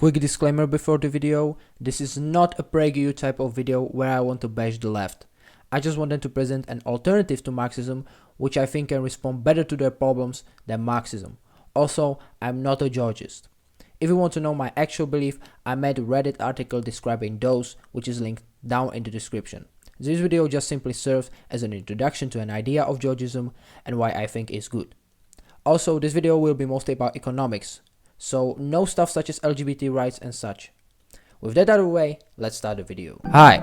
Quick disclaimer before the video, this is not a PragerU type of video where I want to bash the left. I just wanted to present an alternative to Marxism which I think can respond better to their problems than Marxism. Also, I'm not a Georgist. If you want to know my actual belief, I made a Reddit article describing those, which is linked down in the description. This video just simply serves as an introduction to an idea of Georgism and why I think it's good. Also, this video will be mostly about economics, so no stuff such as LGBT rights and such. With that out of the way, let's start the video. Hi!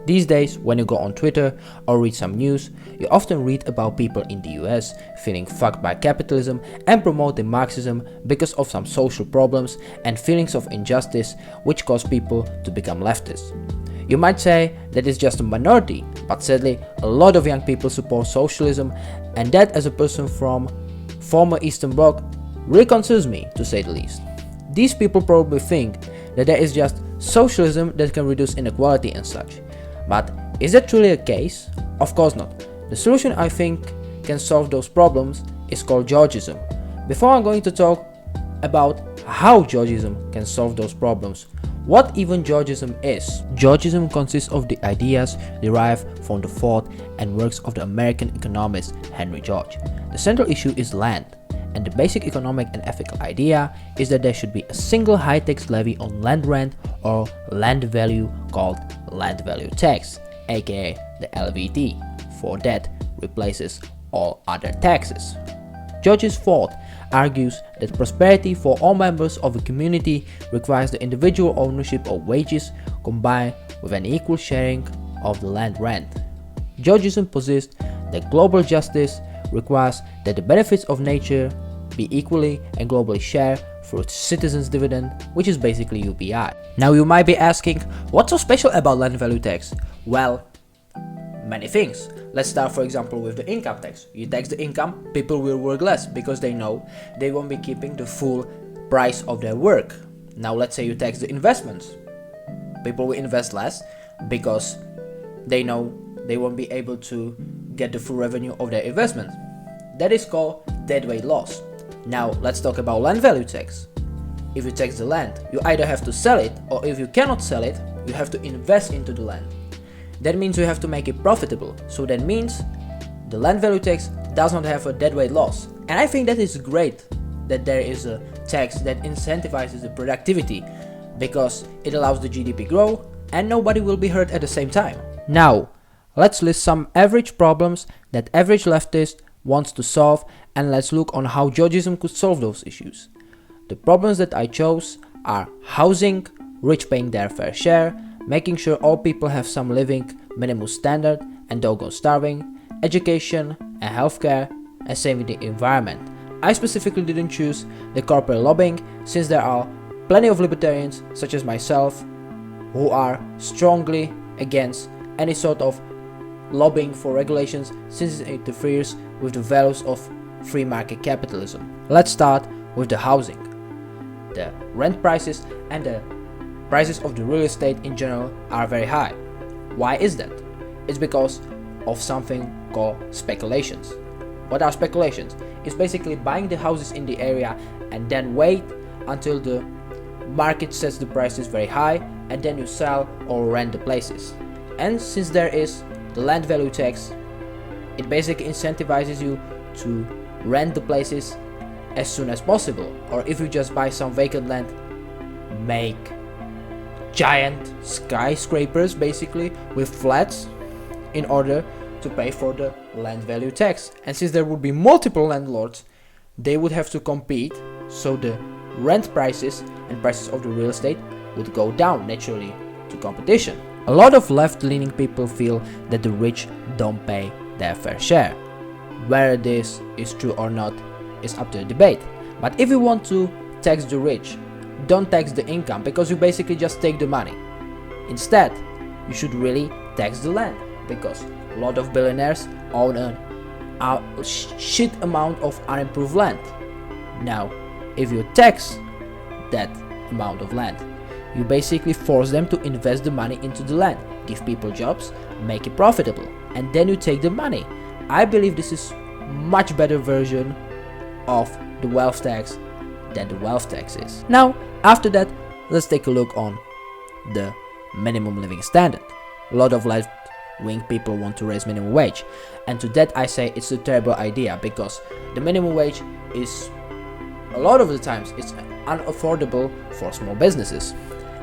These days, when you go on Twitter or read some news, you often read about people in the US feeling fucked by capitalism and promoting Marxism because of some social problems and feelings of injustice which cause people to become leftists. You might say that it's just a minority, but sadly, a lot of young people support socialism, and that, as a person from former Eastern Bloc, really concerns me, to say the least. These people probably think that there is just socialism that can reduce inequality and such. But is that truly a case? Of course not. The solution I think can solve those problems is called Georgism. Before I'm going to talk about how Georgism can solve those problems, what even Georgism is? Georgism consists of the ideas derived from the thought and works of the American economist Henry George. The central issue is land, and the basic economic and ethical idea is that there should be a single high tax levy on land rent or land value called land value tax, aka the LVT, for that replaces all other taxes. George's thought argues that prosperity for all members of a community requires the individual ownership of wages combined with an equal sharing of the land rent. Georgism posits that global justice requires that the benefits of nature be equally and globally shared through its citizens' dividend, which is basically UBI. Now you might be asking, what's so special about land value tax? Well, many things. Let's start, for example, with the income tax. You tax the income, people will work less because they know they won't be keeping the full price of their work. Now let's say you tax the investments. People will invest less because they know they won't be able to get the full revenue of their investment. That is called deadweight loss. Now let's talk about land value tax. If you tax the land, you either have to sell it, or if you cannot sell it, you have to invest into the land. That means you have to make it profitable. So that means the land value tax does not have a deadweight loss. And I think that is great that there is a tax that incentivizes the productivity, because it allows the GDP grow and nobody will be hurt at the same time. Now, let's list some average problems that average leftist wants to solve, and let's look on how Georgism could solve those issues. The problems that I chose are housing, rich paying their fair share, making sure all people have some living minimum standard and don't go starving, education and healthcare, and saving the environment. I specifically didn't choose the corporate lobbying since there are plenty of libertarians such as myself who are strongly against any sort of lobbying for regulations since it interferes with the values of free market capitalism. Let's start with the housing. The rent prices and the prices of the real estate in general are very high. Why is that? It's because of something called speculations. What are speculations? It's basically buying the houses in the area and then wait until the market sets the prices very high, and then you sell or rent the places. And since there is the land value tax, it basically incentivizes you to rent the places as soon as possible. Or if you just buy some vacant land, make giant skyscrapers basically with flats in order to pay for the land value tax. And since there would be multiple landlords, they would have to compete, so the rent prices and prices of the real estate would go down naturally to competition. A lot of left-leaning people feel that the rich don't pay their fair share. Whether this is true or not is up to the debate. But if you want to tax the rich, don't tax the income, because you basically just take the money. Instead, you should really tax the land, because a lot of billionaires own a shit amount of unimproved land. Now, if you tax that amount of land, you basically force them to invest the money into the land, give people jobs, make it profitable, and then you take the money. I believe this is much better version of the wealth tax than the wealth tax is. Now, after that, let's take a look on the minimum living standard. A lot of left-wing people want to raise minimum wage, and to that I say it's a terrible idea, because the minimum wage is, a lot of the times, it's unaffordable for small businesses,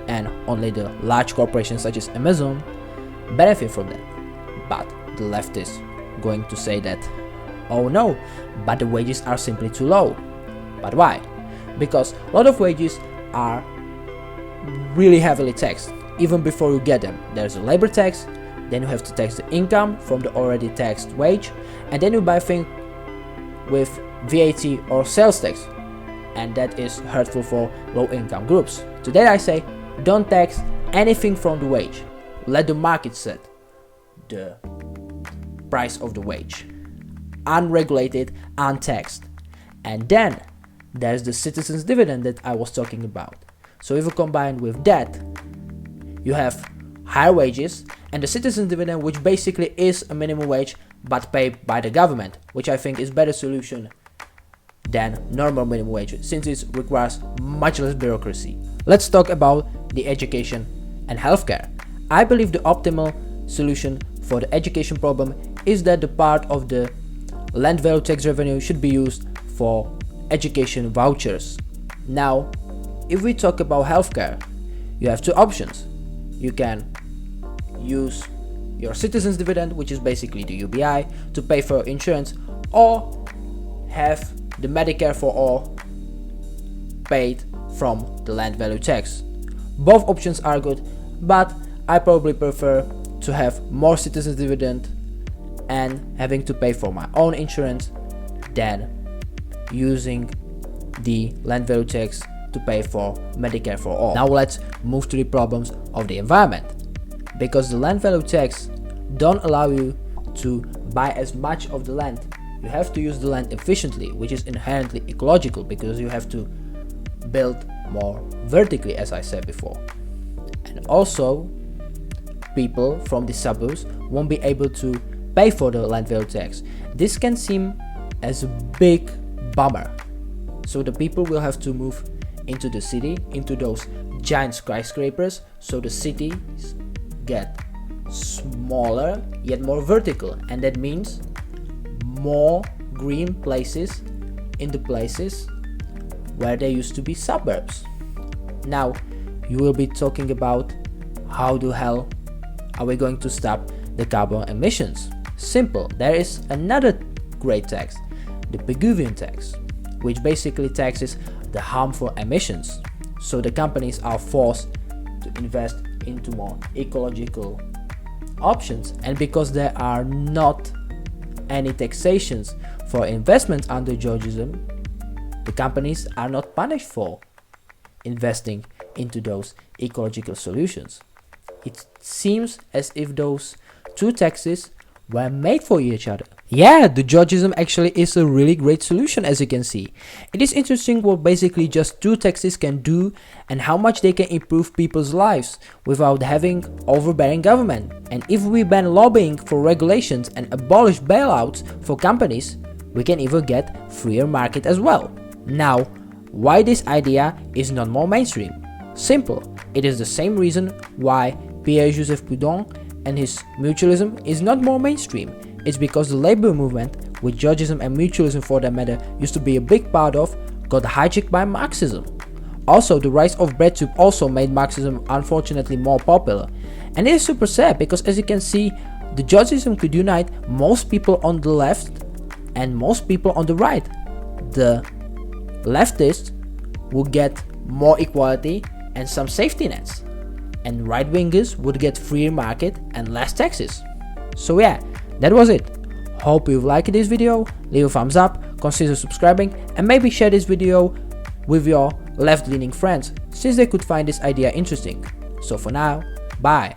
and only the large corporations such as Amazon benefit from that. But the left is going to say that, oh no, but the wages are simply too low. But why? Because a lot of wages are really heavily taxed. Even before you get them, there's a labor tax, then you have to tax the income from the already taxed wage, and then you buy things with VAT or sales tax, and that is hurtful for low income groups. To that I say, don't tax anything from the wage. Let the market set the price of the wage, unregulated, untaxed. And then there's the citizens' dividend that I was talking about. So if you combine with that, you have higher wages and the citizens' dividend, which basically is a minimum wage but paid by the government, which I think is better solution than normal minimum wage, since it requires much less bureaucracy. Let's talk about the education and healthcare. I believe the optimal solution for the education problem is that the part of the land value tax revenue should be used for education vouchers. Now, if we talk about healthcare, you have two options. You can use your citizens' dividend, which is basically the UBI, to pay for insurance, or have the Medicare for all paid from the land value tax. Both options are good, but I probably prefer to have more citizens' dividend and having to pay for my own insurance than using the land value tax to pay for Medicare for all. Now let's move to the problems of the environment, because the land value tax don't allow you to buy as much of the land. You have to use the land efficiently, which is inherently ecological, because you have to build more vertically, as I said before. And also, people from the suburbs won't be able to pay for the land value tax. This can seem as a big bummer. So the people will have to move into the city, into those giant skyscrapers, so the cities get smaller yet more vertical, and that means more green places in the places where there used to be suburbs. Now you will be talking about how the hell are we going to stop the carbon emissions? Simple, there is another great tax, the Pigouvian tax, which basically taxes the harmful emissions. So the companies are forced to invest into more ecological options, and because there are not any taxations for investments under Georgism, the companies are not punished for investing into those ecological solutions. It seems as if those two taxes were made for each other. Yeah, the Georgism actually is a really great solution, as you can see. It is interesting what basically just two taxes can do and how much they can improve people's lives without having overbearing government. And if we ban lobbying for regulations and abolish bailouts for companies, we can even get freer market as well. Now, why this idea is not more mainstream? Simple, it is the same reason why Pierre-Joseph Proudhon and his mutualism is not more mainstream. It's because the labor movement, which Georgism and mutualism for that matter used to be a big part of, got hijacked by Marxism. Also, the rise of breadtube also made Marxism unfortunately more popular. And it is super sad because, as you can see, the Georgism could unite most people on the left and most people on the right. The leftists would get more equality and some safety nets, and right-wingers would get freer market and less taxes. So yeah, that was it. Hope you've liked this video, leave a thumbs up, consider subscribing, and maybe share this video with your left-leaning friends, since they could find this idea interesting. So for now, bye.